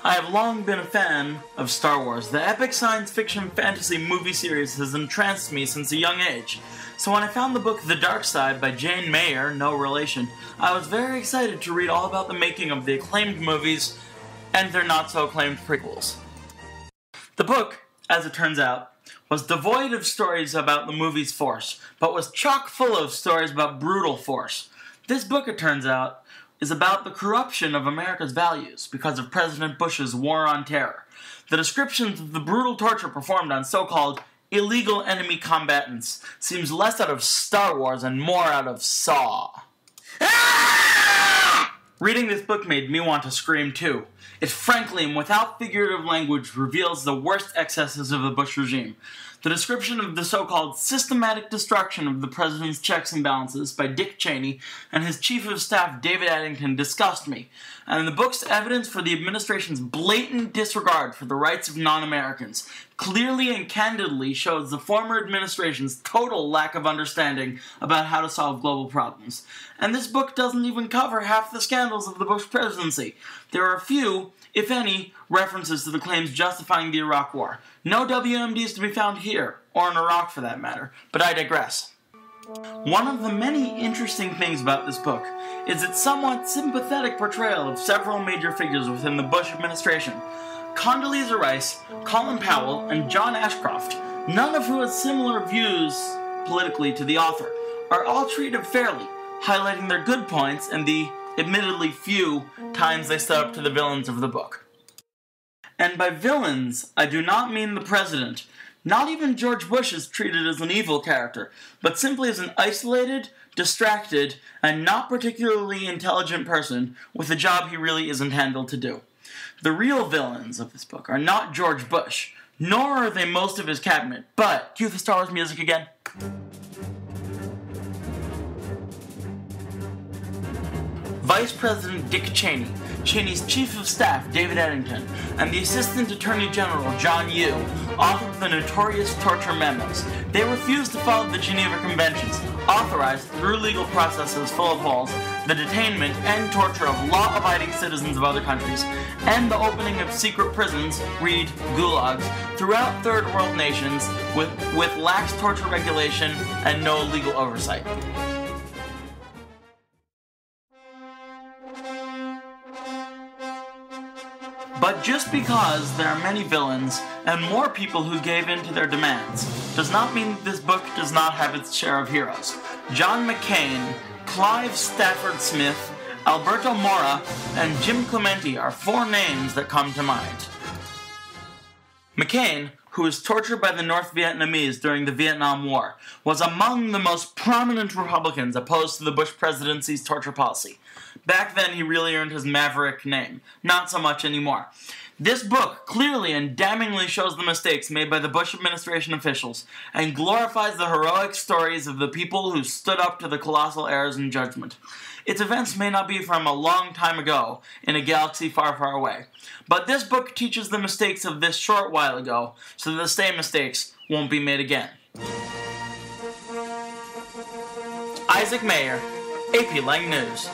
I have long been a fan of Star Wars. The epic science fiction fantasy movie series has entranced me since a young age. So when I found the book The Dark Side by Jane Mayer, no relation, I was very excited to read all about the making of the acclaimed movies and their not-so-acclaimed prequels. The book, as it turns out, was devoid of stories about the movie's Force, but was chock full of stories about brutal Force. This book, it turns out, is about the corruption of America's values because of President Bush's war on terror. The descriptions of the brutal torture performed on so-called illegal enemy combatants seems less out of Star Wars and more out of Saw. Reading this book made me want to scream too. It frankly and without figurative language reveals the worst excesses of the Bush regime. The description of the so-called systematic destruction of the president's checks and balances by Dick Cheney and his chief of staff David Addington disgust me, and the book's evidence for the administration's blatant disregard for the rights of non-Americans clearly and candidly shows the former administration's total lack of understanding about how to solve global problems. And this book doesn't even cover half the scandals of the Bush presidency. There are few, if any, references to the claims justifying the Iraq War. No WMDs to be found here, or in Iraq for that matter, but I digress. One of the many interesting things about this book is its somewhat sympathetic portrayal of several major figures within the Bush administration. Condoleezza Rice, Colin Powell, and John Ashcroft, none of who had similar views politically to the author, are all treated fairly, highlighting their good points and the admittedly few times they stood up to the villains of the book. And by villains, I do not mean the president. Not even George Bush is treated as an evil character, but simply as an isolated, distracted, and not particularly intelligent person with a job he really isn't handled to do. The real villains of this book are not George Bush, nor are they most of his cabinet, but cue the Star Wars music again. Vice President Dick Cheney, Cheney's Chief of Staff David Addington, and the Assistant Attorney General John Yoo, author of the notorious torture memos. They refused to follow the Geneva Conventions, authorized through legal processes full of holes, the detainment and torture of law-abiding citizens of other countries, and the opening of secret prisons, read gulags, throughout third world nations with lax torture regulation and no legal oversight. But just because there are many villains and more people who gave in to their demands does not mean that this book does not have its share of heroes. John McCain, Clive Stafford Smith, Alberto Mora, and Jim Clemente are four names that come to mind. McCain, who was tortured by the North Vietnamese during the Vietnam War, was among the most prominent Republicans opposed to the Bush presidency's torture policy. Back then, he really earned his maverick name. Not so much anymore. This book clearly and damningly shows the mistakes made by the Bush administration officials and glorifies the heroic stories of the people who stood up to the colossal errors in judgment. Its events may not be from a long time ago in a galaxy far, far away, but this book teaches the mistakes of this short while ago so that the same mistakes won't be made again. Isaac Mayer, AP Lang News.